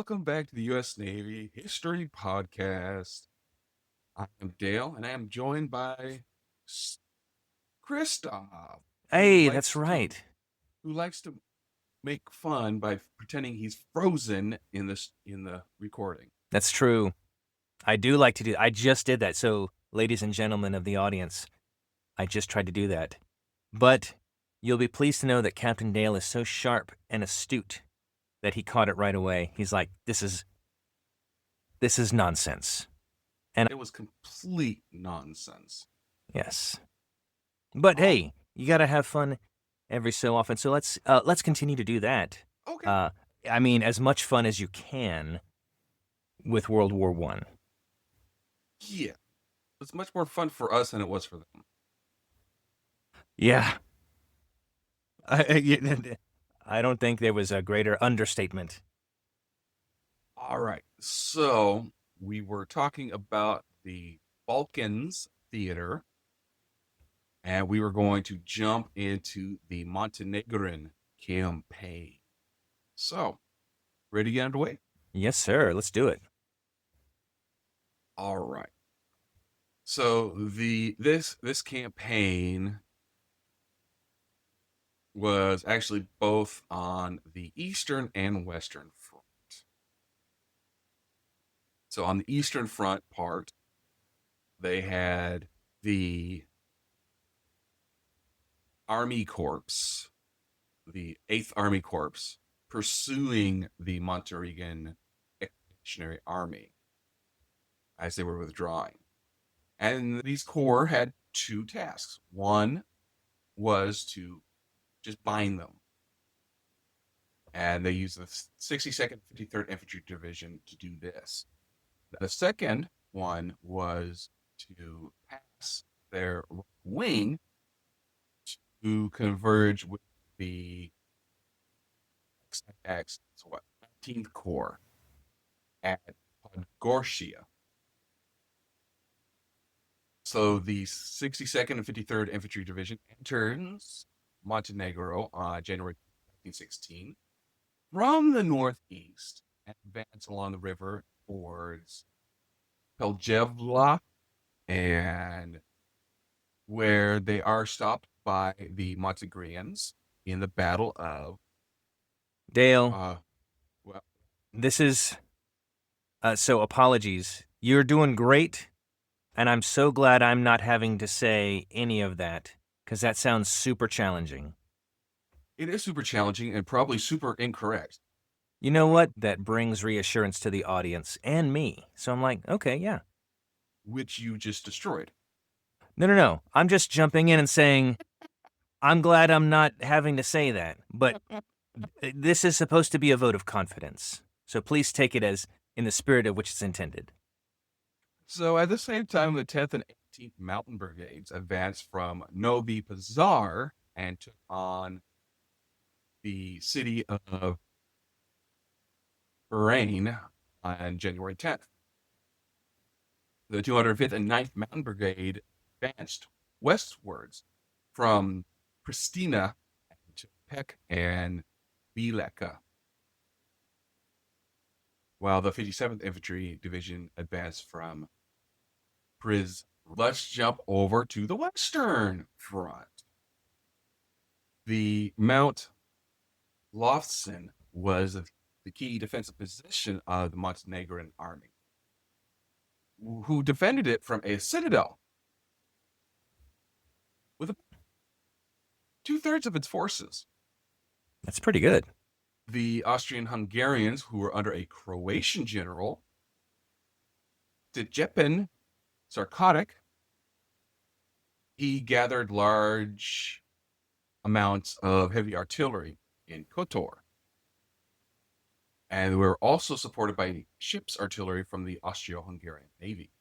welcome back to the U.S. Navy History Podcast. I am Dale, and I am joined by S- Christoph, who Hey, that's likes to right. who likes to make fun by pretending he's frozen in the recording. That's true. I do like to do. I just did that. So, ladies and gentlemen of the audience, I just tried to do that. But you'll be pleased to know that Captain Dale is so sharp and astute that he caught it right away. He's like, "This is nonsense." And It was complete nonsense. yes, but Oh, hey, you got to have fun every so often. So let's continue to do that. okay. Uh, I mean, as much fun as you can with World War One. Yeah, it's much more fun for us than it was for them. Yeah, I don't think there was a greater understatement. All right. So we were talking about the Balkans theater, and we were going to jump into the Montenegrin campaign. So, ready to get underway? Yes, sir. Let's do it. All right. So this campaign was actually both on the eastern and western front. So on the eastern front part, they had the Army Corps, the 8th Army Corps, pursuing the Montenegrin Expeditionary Army as they were withdrawing. And these corps had two tasks. One was to just bind them. And they used the 62nd 53rd Infantry Division to do this. The second one was to pass their wing to converge with the X, so what, 19th Corps at Podgorica. So the 62nd and 53rd Infantry Division enters Montenegro on January 1916 from the northeast and advance along the river towards Peljevla, and where they are stopped by the Montenegrins in the Battle of Dale, uh well this is so apologies. You're doing great, and I'm so glad I'm not having to say any of that because that sounds super challenging. it is super challenging and probably super incorrect, You know what? That brings reassurance to the audience and me. So I'm like, okay, yeah. which you just destroyed. No, no, no. I'm just jumping in and saying, I'm glad I'm not having to say that. But this is supposed to be a vote of confidence. So please take it as in the spirit of which it's intended. So at the same time, the 10th and 18th Mountain Brigades advanced from Novi Pazar and took on the city of Bahrain on January 10th. The 205th and 9th Mountain Brigade advanced westwards from Pristina to Pek and Bileka, while the 57th Infantry Division advanced from Priz. Let's jump over to the western front. The Mount Lofsen was the key defensive position of the Montenegrin army, who defended it from a citadel with two-thirds of its forces. That's pretty good. The Austrian-Hungarians, who were under a Croatian general, Stjepan Sarkotic, he gathered large amounts of heavy artillery in Kotor. And were also supported by ship's artillery from the Austro-Hungarian Navy.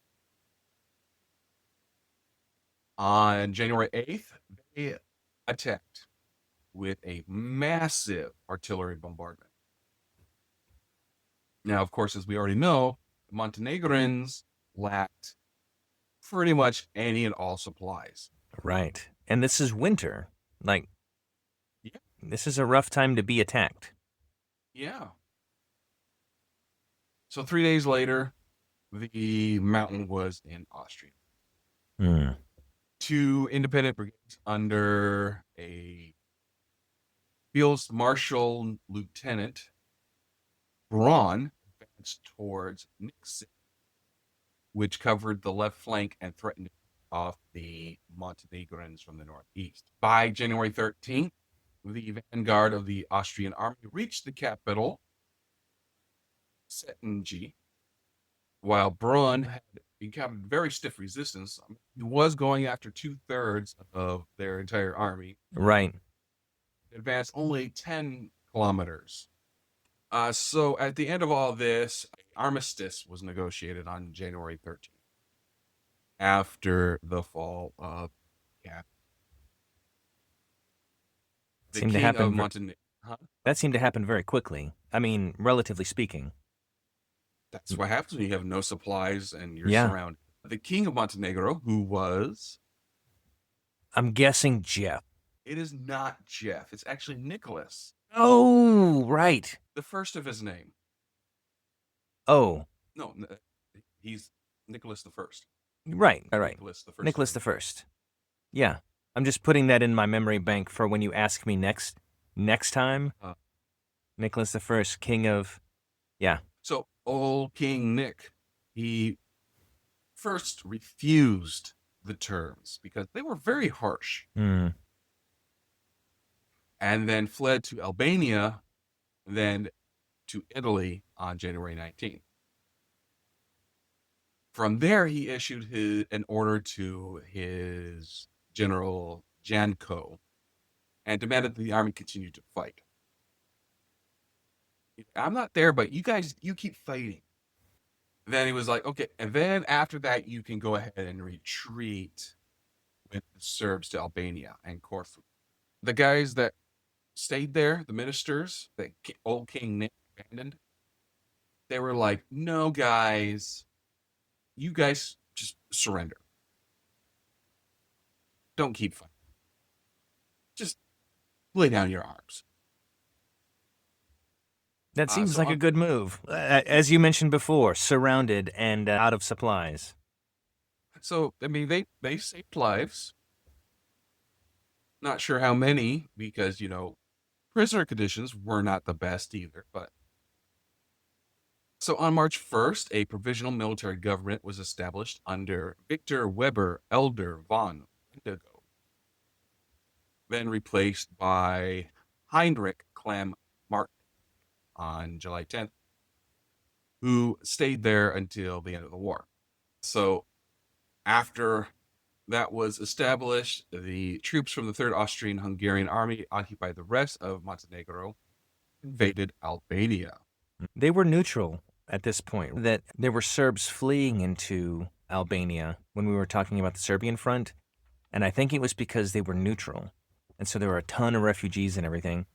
On January 8th, they attacked with a massive artillery bombardment. Now, of course, as we already know, the Montenegrins lacked pretty much any and all supplies. Right. And this is winter. Like, Yeah. this is a rough time to be attacked. Yeah. So 3 days later, the mountain was in Austria. Hmm. Two independent brigades under a Field Marshal Lieutenant Braun advanced towards Nixon, which covered the left flank and threatened off the Montenegrins from the northeast. By January 13th, the vanguard of the Austrian army reached the capital, Settengy, while Braun had encountered very stiff resistance. He was going after 2/3 of their entire army. Right. Advanced only 10 kilometers. So at the end of all this, armistice was negotiated on January 13th after the fall of Cap. The Seemed to king of happen. Montenegro. Huh? That seemed to happen very quickly. I mean, relatively speaking. That's what happens when you have no supplies and you're Yeah. surrounded. The king of Montenegro, who was, I'm guessing Jeff. it is not Jeff. It's actually Nicholas, Oh, right. the first of his name. Oh, No, he's Nicholas the First. right. Nicholas the First. Nicholas the First. Yeah. I'm just putting that in my memory bank for when you ask me next time. Nicholas the First, king of. Yeah. So old King Nick, he first refused the terms because they were very harsh, Hmm. and then fled to Albania, then to Italy on January 19th. From there, he issued an order to his general Janko and demanded that the army continue to fight. I'm not there, but you keep fighting. Then he was like, okay, and then after that, you can go ahead and retreat with the Serbs to Albania and Corfu. The guys that stayed there, the ministers that old King Nick abandoned, they were like, no, guys, you guys just surrender. Don't keep fighting. Just lay down your arms. That seems So like a good move. As you mentioned before, surrounded and out of supplies. So, I mean, they saved lives. Not sure how many, because, prisoner conditions were not the best either. But so on March 1st, a provisional military government was established under Victor Weber Elder von Wendigo, then replaced by Heinrich Clem Martin on July 10th, who stayed there until the end of the war. So after that was established, the troops from the 3rd Austrian-Hungarian Army occupied the rest of Montenegro, invaded Albania. They were neutral at this point. That there were Serbs fleeing into Albania when we were talking about the Serbian front, and I think it was because they were neutral. And so there were a ton of refugees and everything.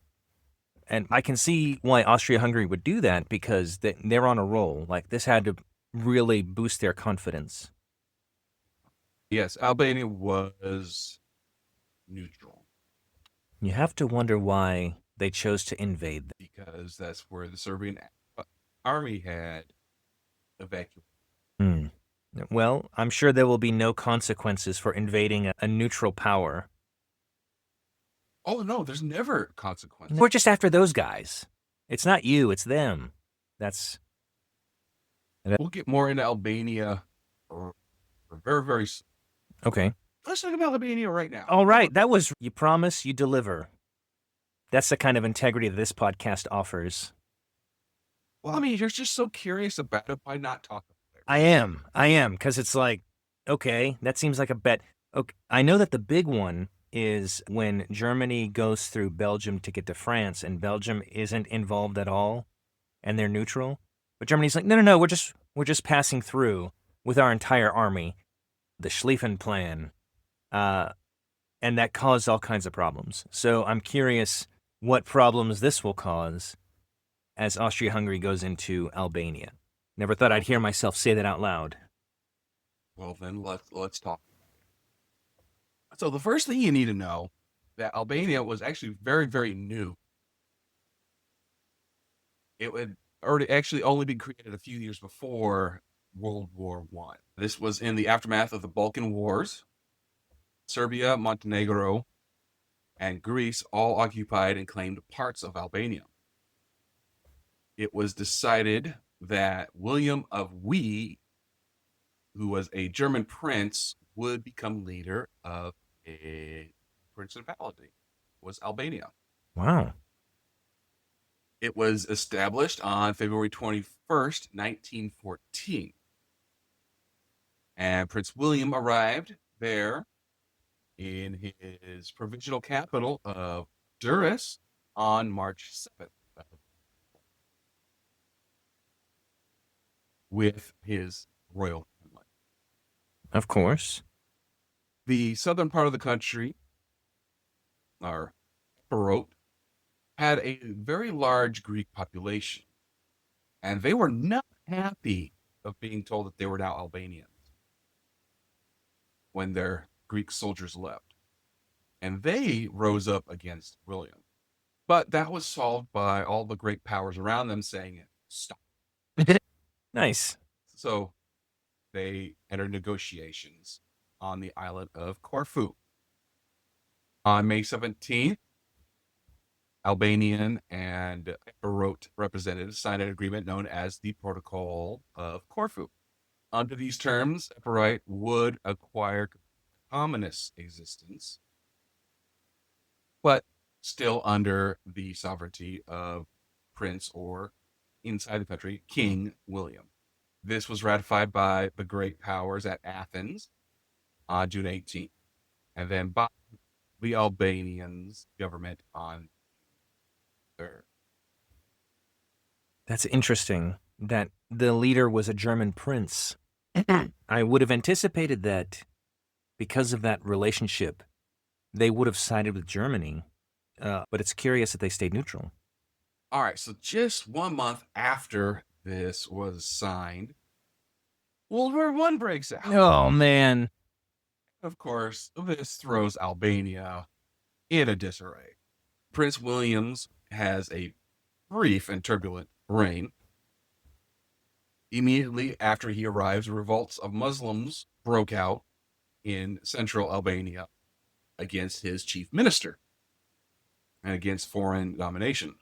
And I can see why Austria-Hungary would do that because they're on a roll. Like, this had to really boost their confidence. Yes, Albania was neutral You have to wonder why they chose to invade them. because that's where the Serbian army had evacuated. Well, I'm sure there will be no consequences for invading a neutral power. Oh, no, there's never consequences. We're just after those guys. It's not you, it's them. We'll get more into Albania very, very soon. Okay. Let's talk about Albania right now. All right, that was you promise, you deliver. That's the kind of integrity that this podcast offers. Well, I mean, you're just so curious about it. Why not talk about it? I am, because it's like, okay, that seems like a bet. Okay, I know that the big one is when Germany goes through Belgium to get to France, and Belgium isn't involved at all, and they're neutral. But Germany's like, no, we're just passing through with our entire army, the Schlieffen Plan, and that caused all kinds of problems. So I'm curious what problems this will cause as Austria-Hungary goes into Albania. Never thought I'd hear myself say that out loud. Well, then let's talk. So the first thing you need to know that Albania was actually very, very new. already actually only been created a few years before World War One. This was in the aftermath of the Balkan Wars. Serbia, Montenegro, and Greece all occupied and claimed parts of Albania. It was decided that William of Wee, who was a German prince, would become leader of a principality, was Albania. Wow. It was established on February 21st, 1914. And Prince William arrived there in his provisional capital of Durrës on March 7th with his royal family. Of course. The southern part of the country, or Epirote, had a very large Greek population, and they were not happy of being told that they were now Albanians when their Greek soldiers left. And they rose up against William. But that was solved by all the great powers around them saying, stop. Nice. So they entered negotiations on the island of Corfu. On May 17th, Albanian and Epirote representatives signed an agreement known as the Protocol of Corfu. Under these terms, Epirote would acquire communist existence, but still under the sovereignty of Prince, or inside the country, King William. This was ratified by the great powers at Athens on June 18th, and then by the Albanians government on 3rd. That's interesting that the leader was a German prince. I would have anticipated that because of that relationship, they would have sided with Germany. But it's curious that they stayed neutral. All right, so just 1 month after this was signed, World War One breaks out. Oh, man. Of course, this throws Albania in a disarray. Prince Williams has a brief and turbulent reign. Immediately after he arrives, revolts of Muslims broke out in central Albania against his chief minister and against foreign domination,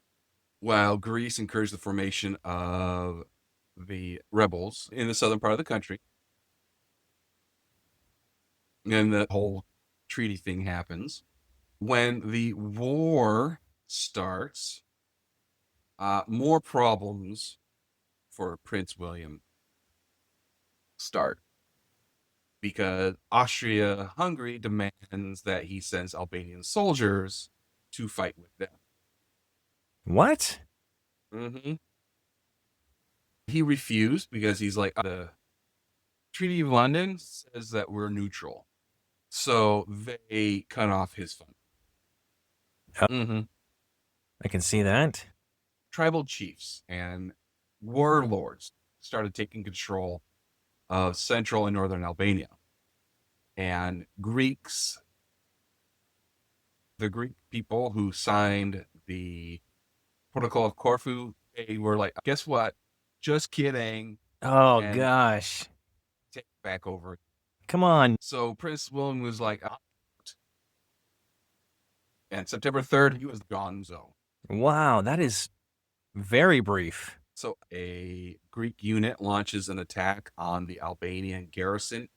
while Greece encouraged the formation of the rebels in the southern part of the country. And the whole treaty thing happens. When the war starts, more problems for Prince William start, because Austria-Hungary demands that he sends Albanian soldiers to fight with them. What? Mm-hmm. He refused because he's like, the Treaty of London says that we're neutral. So they cut off his funding. Mm-hmm. I can see that. Tribal chiefs and warlords started taking control of central and northern Albania. And Greeks, the Greek people who signed the Protocol of Corfu, they were like, guess what? Just kidding. Oh, And gosh. take it back over. Come on. So Prince William was like, out. And September 3rd, he was gonzo. Wow, that is very brief. So a Greek unit launches an attack on the Albanian garrison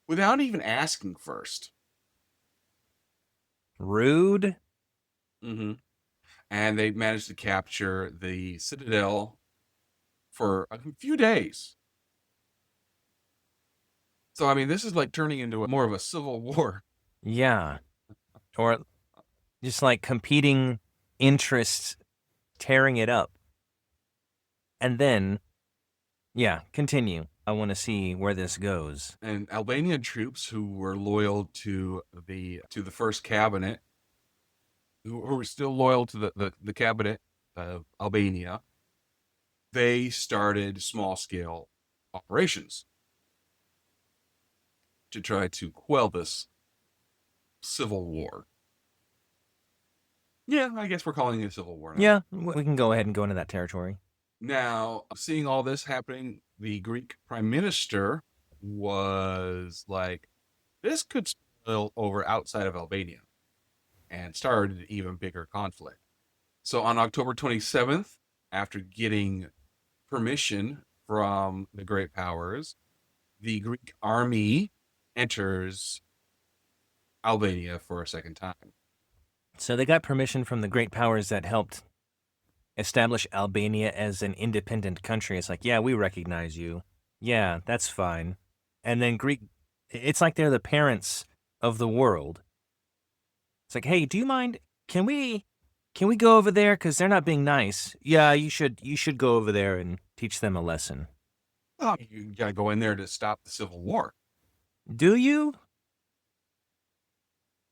without even asking first. Rude. Mm-hmm. And they managed to capture the citadel for a few days. So, I mean, this is like turning into more of a civil war. Yeah. Or just like competing interests tearing it up. And then, yeah, continue. I want to see where this goes. And Albanian troops who were loyal to the first cabinet, who were still loyal to the cabinet of Albania, they started small scale operations to try to quell this civil war. Yeah, I guess we're calling it a civil war now. Yeah, we can go ahead and go into that territory. Now, seeing all this happening, the Greek prime minister was like, this could spill over outside of Albania and started an even bigger conflict. So on October 27th, after getting permission from the great powers, the Greek army enters Albania for a second time. So they got permission from the great powers that helped establish Albania as an independent country. It's like, yeah, we recognize you. Yeah, that's fine. And then it's like they're the parents of the world. It's like, hey, do you mind? Can we go over there? Because they're not being nice. Yeah, you should go over there and teach them a lesson. Oh, you got to go in there to stop the civil war. Do you?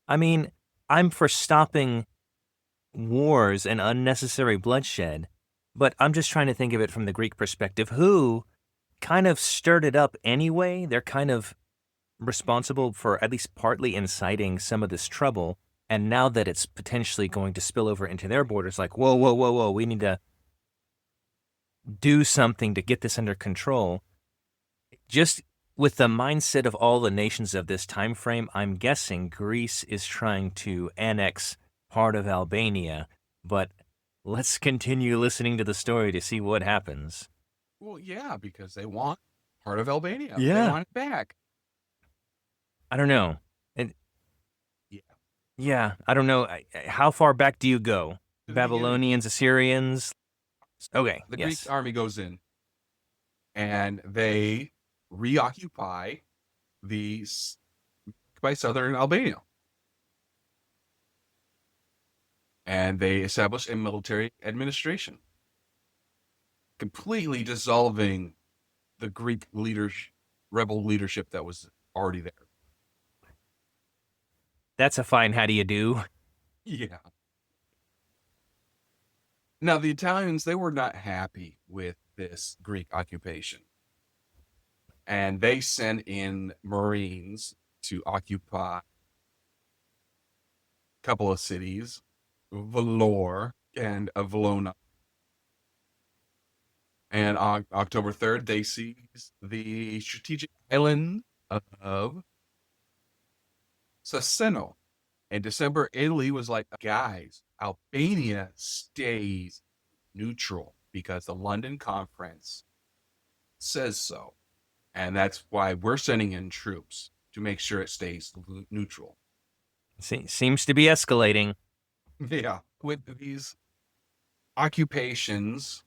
I mean, I'm for stopping wars and unnecessary bloodshed, but I'm just trying to think of it from the Greek perspective, who kind of stirred it up anyway. They're kind of responsible for at least partly inciting some of this trouble. And now that it's potentially going to spill over into their borders, like, whoa, whoa, whoa, whoa, we need to do something to get this under control. Just with the mindset of all the nations of this time frame, I'm guessing Greece is trying to annex part of Albania, but let's continue listening to the story to see what happens. Well, yeah, because they want part of Albania. Yeah. They want it back. I don't know. Yeah, I don't know. How far back do you go? The Babylonians, Assyrians? Okay, The yes. Greek army goes in and they reoccupy by southern Albania. And they establish a military administration, completely dissolving the Greek rebel leadership that was already there. That's a fine how do you do. Yeah. Now, the Italians, they were not happy with this Greek occupation. And they sent in Marines to occupy a couple of cities, Vlorë and Avlona. And on October 3rd, they seized the strategic island of Saseno. In December, Italy was like, guys, Albania stays neutral because the London Conference says so. And that's why we're sending in troops to make sure it stays neutral. Seems to be escalating. Yeah. With these occupations,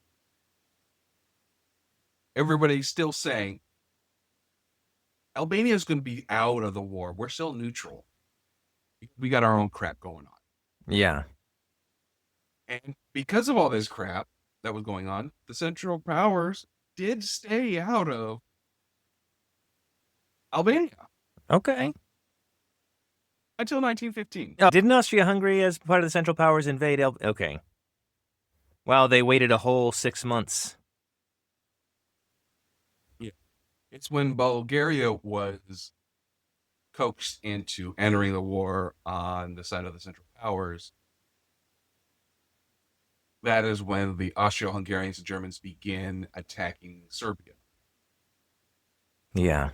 everybody's still saying Albania is going to be out of the war. We're still neutral. We got our own crap going on. Yeah. And because of all this crap that was going on, the Central Powers did stay out of Albania. Okay. Until 1915. Didn't Austria-Hungary, as part of the Central Powers, invade Okay. Wow, they waited a whole 6 months. Yeah. It's when Bulgaria was coaxed into entering the war on the side of the Central Powers. That is when the Austro-Hungarians and Germans begin attacking Serbia. Yeah.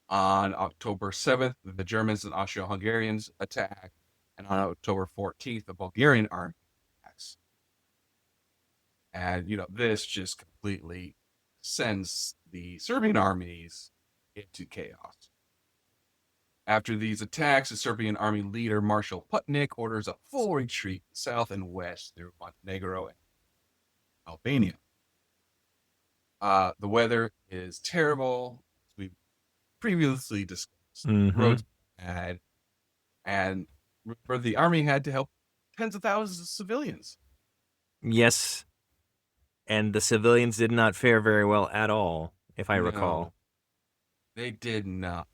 On October 7th, the Germans and Austro-Hungarians attack, and on October 14th, the Bulgarian army attacks. And, this just completely sends the Serbian armies into chaos. After these attacks, the Serbian army leader, Marshal Putnik, orders a full retreat south and west through Montenegro and Albania. The weather is terrible, as we previously discussed. Mm-hmm. Roads bad, and the army had to help tens of thousands of civilians. Yes. And the civilians did not fare very well at all, if I recall. They did not.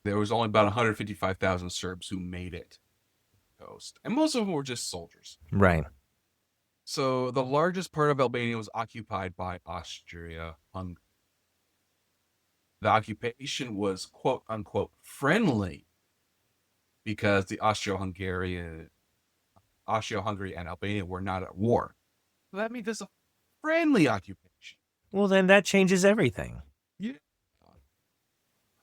There was only about 155,000 Serbs who made it to the coast, and most of them were just soldiers. Right. So the largest part of Albania was occupied by Austria-Hungary. The occupation was quote-unquote friendly because the Austro-Hungary and Albania were not at war. So that means it's a friendly occupation. Well, then that changes everything. Yeah.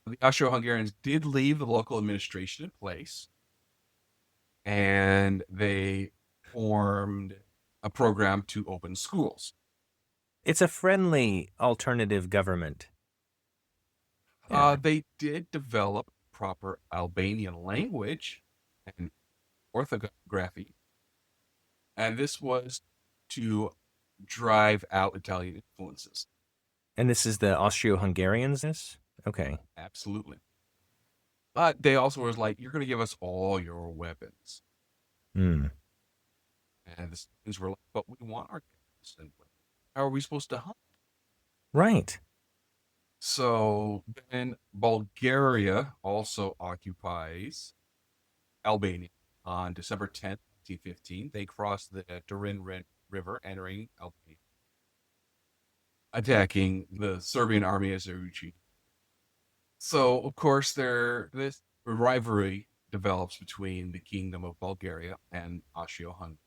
The Austro-Hungarians did leave the local administration in place, and they formed a program to open schools. It's a friendly alternative government. Yeah. They did develop proper Albanian language and orthography, and this was to drive out Italian influences. And this is the Austro-Hungarians, this? Okay. Absolutely. But they also was like, you're going to give us all your weapons. Hmm. And the Slovens were like, but we want our guns and weapons. How are we supposed to hunt? Right. So then Bulgaria also occupies Albania on December 10th, 1915. They crossed the Turin River, entering Albania, attacking the Serbian army as they retreated. So, of course, this rivalry develops between the Kingdom of Bulgaria and Austria-Hungary.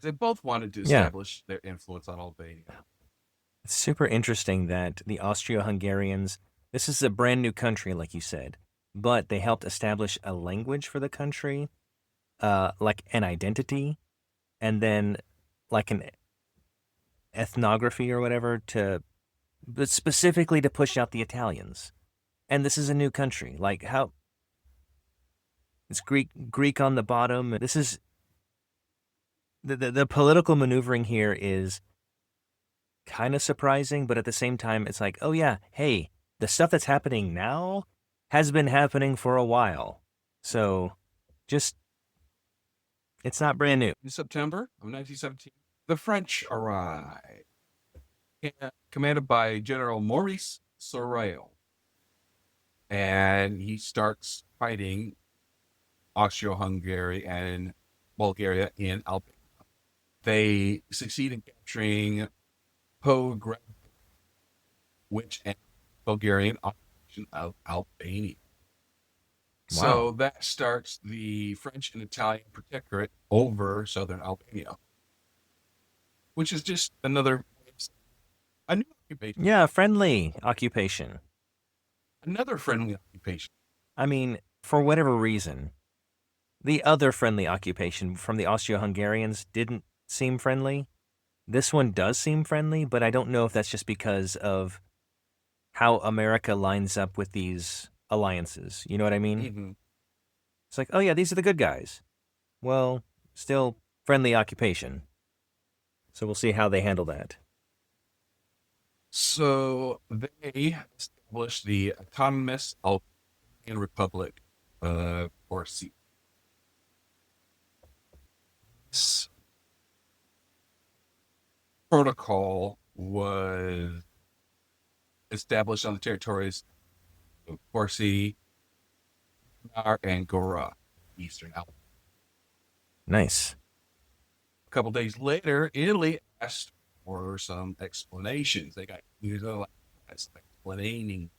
They both wanted to Yeah. establish their influence on Albania. It's super interesting that the Austro-Hungarians, this is a brand new country, like you said, but they helped establish a language for the country, like an identity, and then like an ethnography or whatever but specifically to push out the Italians. And this is a new country. Like how it's Greek on the bottom. This is the political maneuvering here is kind of surprising, but at the same time, it's like, oh yeah, hey, the stuff that's happening now has been happening for a while. So just, it's not brand new. In September of 1917, the French arrived, commanded by General Maurice Sorel. And he starts fighting Austro-Hungary and Bulgaria in Albania. They succeed in capturing Pogreb, which ended Bulgarian occupation of Albania. Wow. So that starts the French and Italian protectorate over southern Albania, which is just a new occupation. Yeah, friendly occupation. Another friendly occupation. I mean, for whatever reason, the other friendly occupation from the Austro-Hungarians didn't seem friendly. This one does seem friendly, but I don't know if that's just because of how America lines up with these alliances. You know what I mean? Mm-hmm. It's like, oh yeah, these are the good guys. Well, still friendly occupation. So we'll see how they handle that. So they established the autonomous Albanian Republic, or C. This protocol was established on the territories of Corsi, and Gora, eastern Albania. Nice. A couple days later, Italy asked for some explanations. They got explaining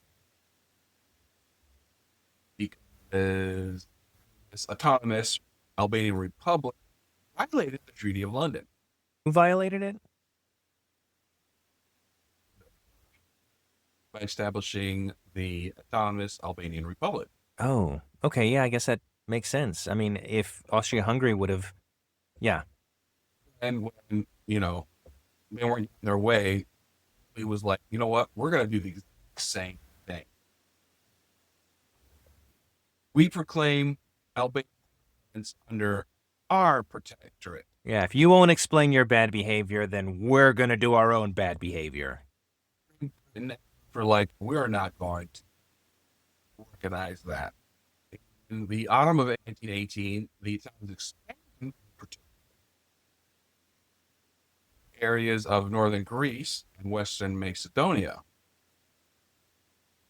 because this autonomous Albanian Republic violated the Treaty of London. Who violated it? By establishing the autonomous Albanian Republic. Oh, okay. Yeah, I guess that makes sense. I mean, if Austria-Hungary would have, yeah. And when, they weren't getting their way, it was like, you know what? We're going to do the same thing. We proclaim Albanians under our protectorate. Yeah, if you won't explain your bad behavior, then we're going to do our own bad behavior. And for like, we're not going to recognize that. In the autumn of 1818, the Italians expanded areas of northern Greece and western Macedonia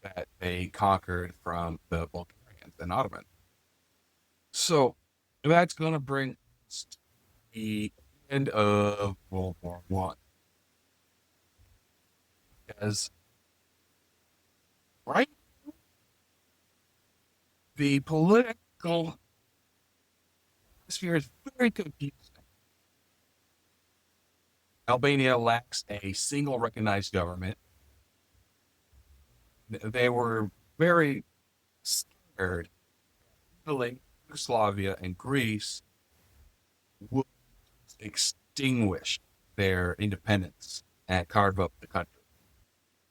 that they conquered from the Bulgarians and Ottomans. So that's going to bring us to the end of World War One. Because right, the political political atmosphere is very confusing. Albania lacks a single recognized government. They were very scared. Italy, Yugoslavia, and Greece would extinguish their independence and carve up the country.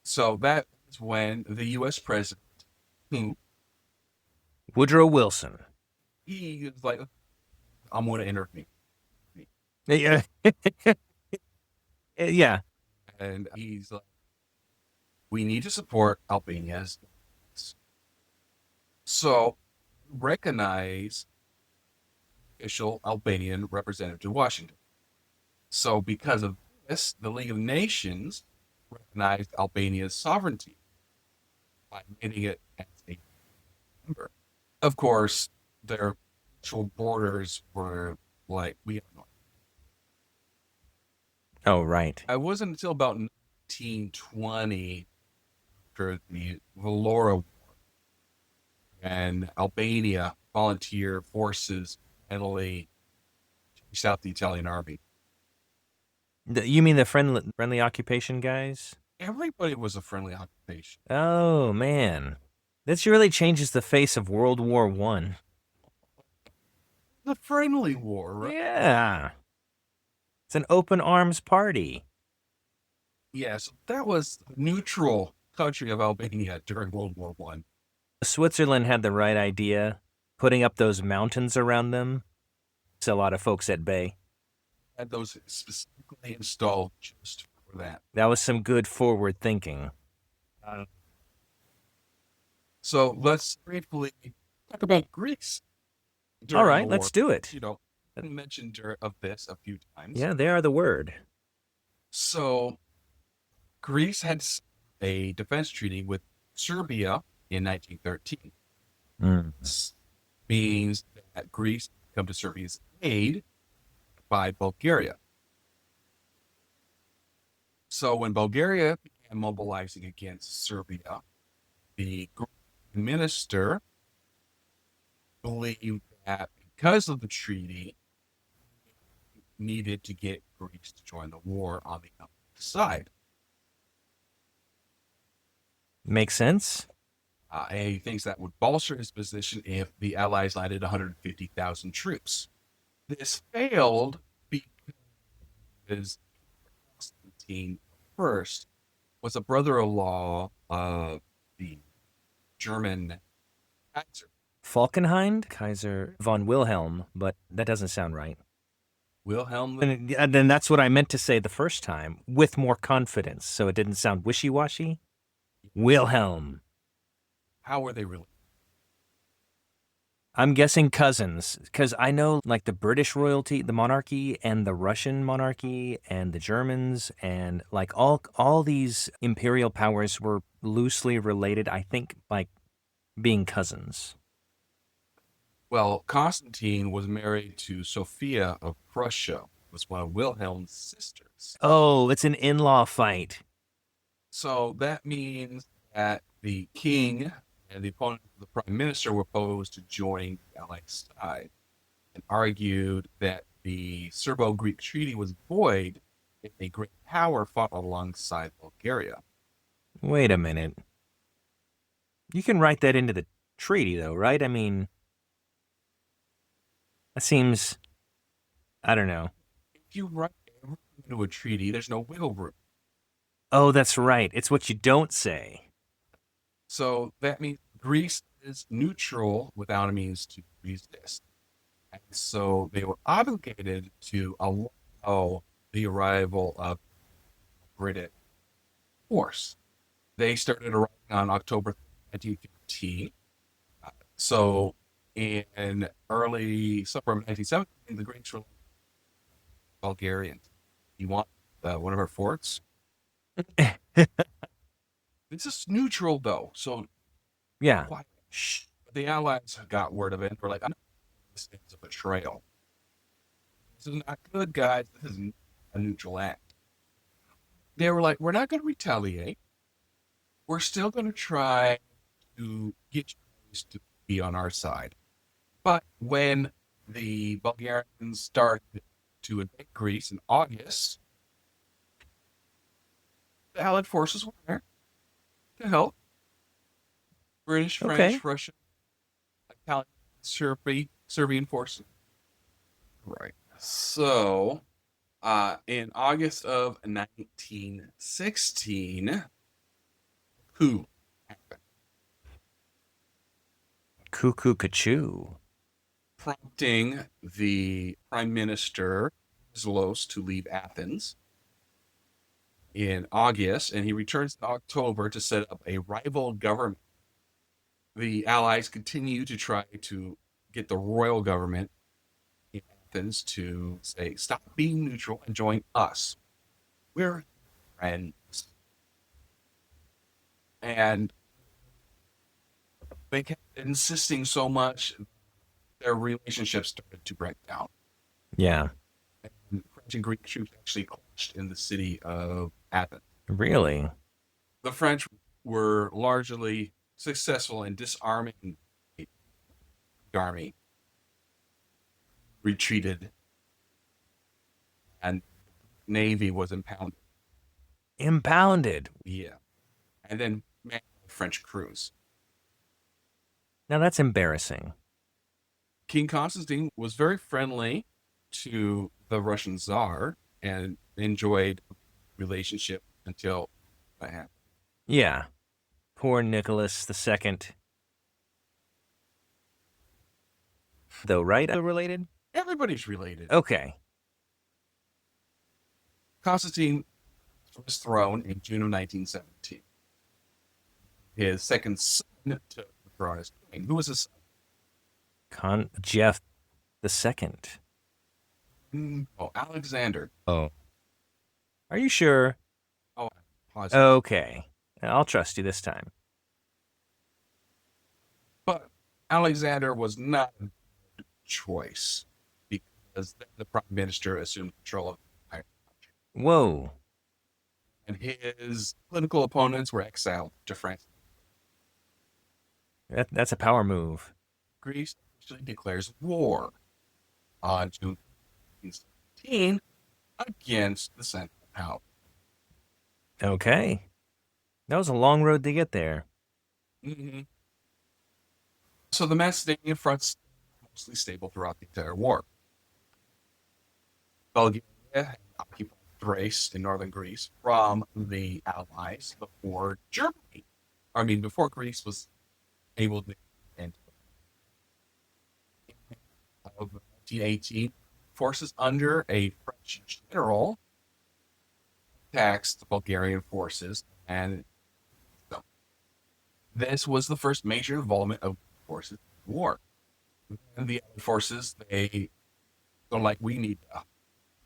So that is when the U.S. president, who Woodrow Wilson. he was like, I'm going to intervene. Yeah. Yeah. And he's like, we need to support Albania's. So recognize official Albanian representative to Washington. So because of this, the League of Nations recognized Albania's sovereignty by making it as a member. Of course, their actual borders were like we have no. Oh, right. It wasn't until about 1920 after the Valora War and Albania volunteer forces Italy chased out the Italian army. You mean the friendly occupation guys? Everybody was a friendly occupation. Oh, man. This really changes the face of World War One. The friendly war, right? Yeah. It's an open arms party. Yes, that was the neutral country of Albania during World War One. Switzerland had the right idea, putting up those mountains around them. It's a lot of folks at bay. Had those specifically installed just for that. That was some good forward thinking. So let's briefly talk about Greece. All right, let's do it. You know, I mentioned of this a few times. Yeah, they are the word. So Greece had a defense treaty with Serbia in 1913. This means that Greece come to Serbia's aid by Bulgaria. So when Bulgaria began mobilizing against Serbia, the Greek minister believed that because of the treaty, needed to get Greece to join the war on the other side. Makes sense. And he thinks that would bolster his position if the Allies landed 150,000 troops. This failed because Constantine I was a brother-in-law of the German Kaiser. Falkenhind? Kaiser von Wilhelm, but that doesn't sound right. Wilhelm. And then that's what I meant to say the first time, with more confidence, so it didn't sound wishy-washy. Wilhelm. How were they really? I'm guessing cousins, because I know like the British royalty, the monarchy, and the Russian monarchy, and the Germans, and like all these imperial powers were loosely related, I think, by being cousins. Well, Constantine was married to Sophia of Prussia, was one of Wilhelm's sisters. Oh, it's an in-law fight. So that means that the king and the opponent of the prime minister were opposed to joining the Allied side and argued that the Serbo-Greek treaty was void if a great power fought alongside Bulgaria. Wait a minute. You can write that into the treaty, though, right? I mean, that seems, I don't know. If you write everything into a treaty, there's no wiggle room. Oh, that's right. It's what you don't say. So that means Greece is neutral without a means to resist. And so they were obligated to allow the arrival of British force. They started arriving on October 1915. So in early summer of 1917, the Greeks were Bulgarians. You want one of our forts? This is neutral, though. So, Yeah. quiet. Shh. The Allies got word of it. We're like, I know this is a betrayal. This is not good, guys. This is a neutral act. They were like, we're not going to retaliate. We're still going to try to get you guys to be on our side. But when the Bulgarians started to invade Greece in August, the Allied forces were there to help. British, Okay. French, Russian, Italian, Serbian forces. Right. So, in August of 1916, coup happened, Cuckoo Cachoo. prompting the Prime Minister Zlos to leave Athens in August, and he returns in October to set up a rival government. The Allies continue to try to get the royal government in Athens to say, stop being neutral and join us. We're friends. And they kept insisting so much, their relationship started to break down. Yeah. And French and Greek troops actually clashed in the city of Athens. Really? The French were largely successful in disarming the army, retreated, and navy was impounded. Impounded. Yeah. And then manned by French crews. Now that's embarrassing. King Constantine was very friendly to the Russian Tsar and enjoyed relationship until that happened. Yeah. Poor Nicholas II. Though, right? Related? Everybody's related. Okay. Constantine was thrown in June of 1917. His second son took the throne as king. Who was his Jeff II. son? Oh, Alexander. Oh. Are you sure? Oh, pause. Okay. I'll trust you this time. But Alexander was not a good choice because then the prime minister assumed control of the entire country. Whoa. And his political opponents were exiled to France. That's a power move. Greece officially declares war on June 1917 against the Central Powers. Okay. That was a long road to get there. Mm-hmm. So the Macedonian front's mostly stable throughout the entire war. Bulgaria had occupied Thrace in northern Greece from the Allies before Germany. I mean, before Greece was able to enter. Of 1918, forces under a French general attacked the Bulgarian forces, and this was the first major involvement of forces in the war. And the other forces, they don't like, we need to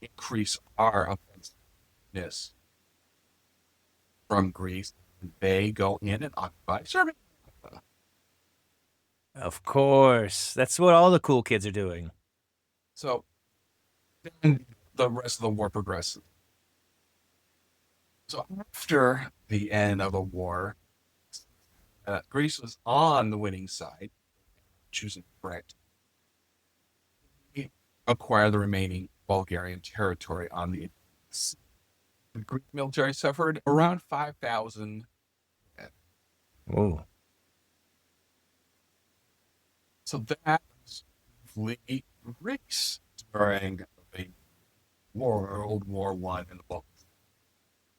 increase our offensiveness from Greece. They go in and occupy Serbia. Of course. That's what all the cool kids are doing. So then the rest of the war progresses. So after the end of the war, Greece was on the winning side, choosing correct. Acquire the remaining Bulgarian territory on the sea. The Greek military suffered around 5,000. Whoa. So that was Greece during the World War One in the Balkans.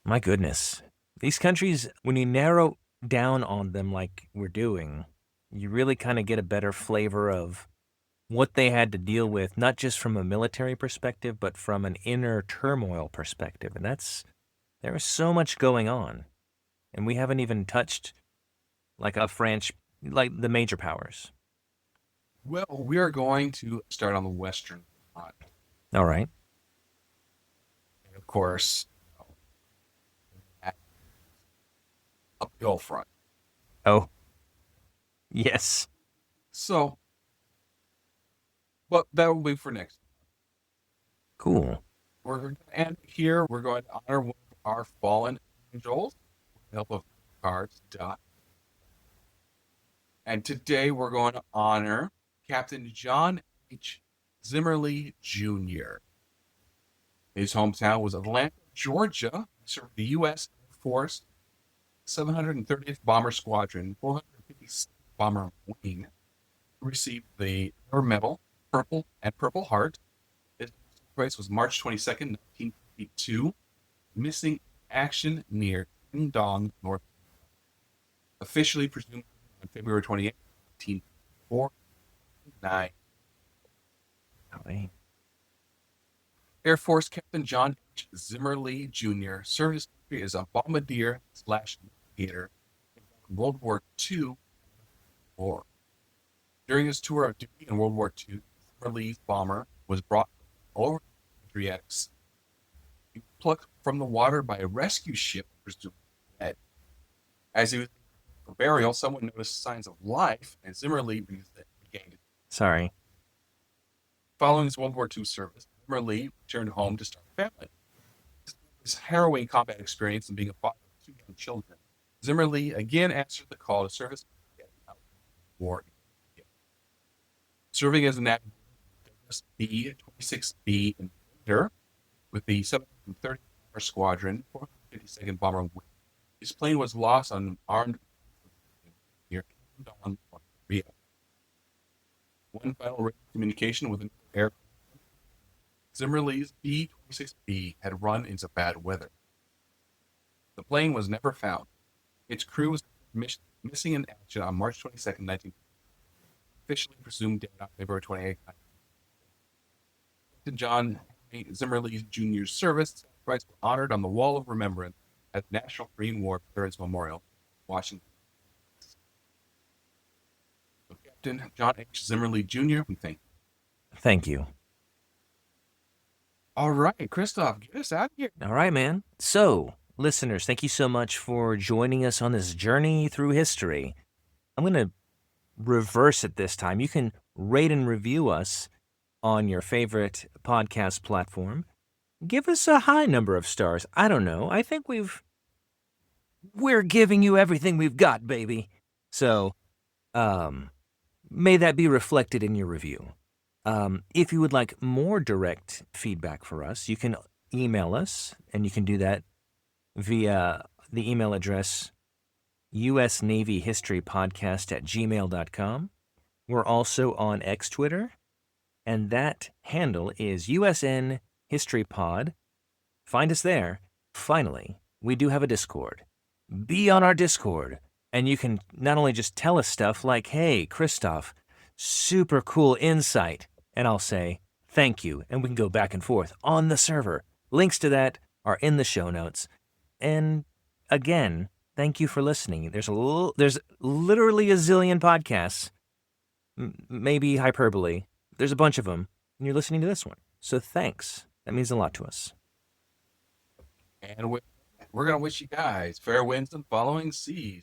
My goodness. These countries, when you narrow down on them like we're doing, you really kind of get a better flavor of what they had to deal with, not just from a military perspective, but from an inner turmoil perspective. And there is so much going on. And we haven't even touched like the major powers. Well, we are going to start on the Western Front. All right. And of course, uphill front. Oh, yes. So, but that will be for next. Cool. We're going to end here. We're going to honor one of our fallen angels with the help of cards. And today we're going to honor Captain John H. Zimmerly Jr. His hometown was Atlanta, Georgia. He served the U.S. Air Force 730th Bomber Squadron, 456th Bomber Wing. He received the Air Medal, Purple, and Purple Heart. His birthplace was March 22nd, 1952. Missing action near Dong, North. Officially presumed on February 28th, 1949. Golly. Air Force Captain John H. Zimmerly Jr. served his country as a bombardier/navigator in World War II war. During his tour of duty in World War II, Zimmerly's bomber was brought over the Adriatic Sea. He was plucked from the water by a rescue ship, presumed dead. As he was for burial, someone noticed signs of life, and Zimmerly regained it. Sorry. Following his World War II service, Zimmerly returned home to start a family. His harrowing combat experience and being a father of 2 young children, Zimmerly again answered the call to service war. Serving as a navigator, B-26B Invader with the 730th Bomber Squadron, 452nd Bomber Wing. His plane was lost on armed near Dong, Korea. One final radio communication with an aircraft. Zimmerly's B-26B had run into bad weather. The plane was never found. Its crew was missing in action on March 22nd, 1950. Officially presumed dead on February 28th. Captain John Zimmerly Jr.'s service rights were honored on the Wall of Remembrance at the National Korean War Veterans Memorial, Washington. So Captain John H. Zimmerly Jr., we thank you. Thank you. All right, Christoph, get us out of here. All right, man. So, listeners, thank you so much for joining us on this journey through history. I'm going to reverse it this time. You can rate and review us on your favorite podcast platform. Give us a high number of stars. I don't know. I think we're giving you everything we've got, baby. So, may that be reflected in your review. If you would like more direct feedback for us, you can email us, and you can do that via the email address usnavyhistorypodcast@gmail.com. We're also on X Twitter, and that handle is USN History Pod. Find us there. Finally, we do have a Discord. Be on our Discord, and you can not only just tell us stuff like, hey, Christoph, super cool insight, and I'll say, thank you, and we can go back and forth on the server. Links to that are in the show notes. And again, thank you for listening. There's literally a zillion podcasts, maybe hyperbole. There's a bunch of them, and you're listening to this one. So thanks. That means a lot to us. And we're going to wish you guys fair winds and following seas.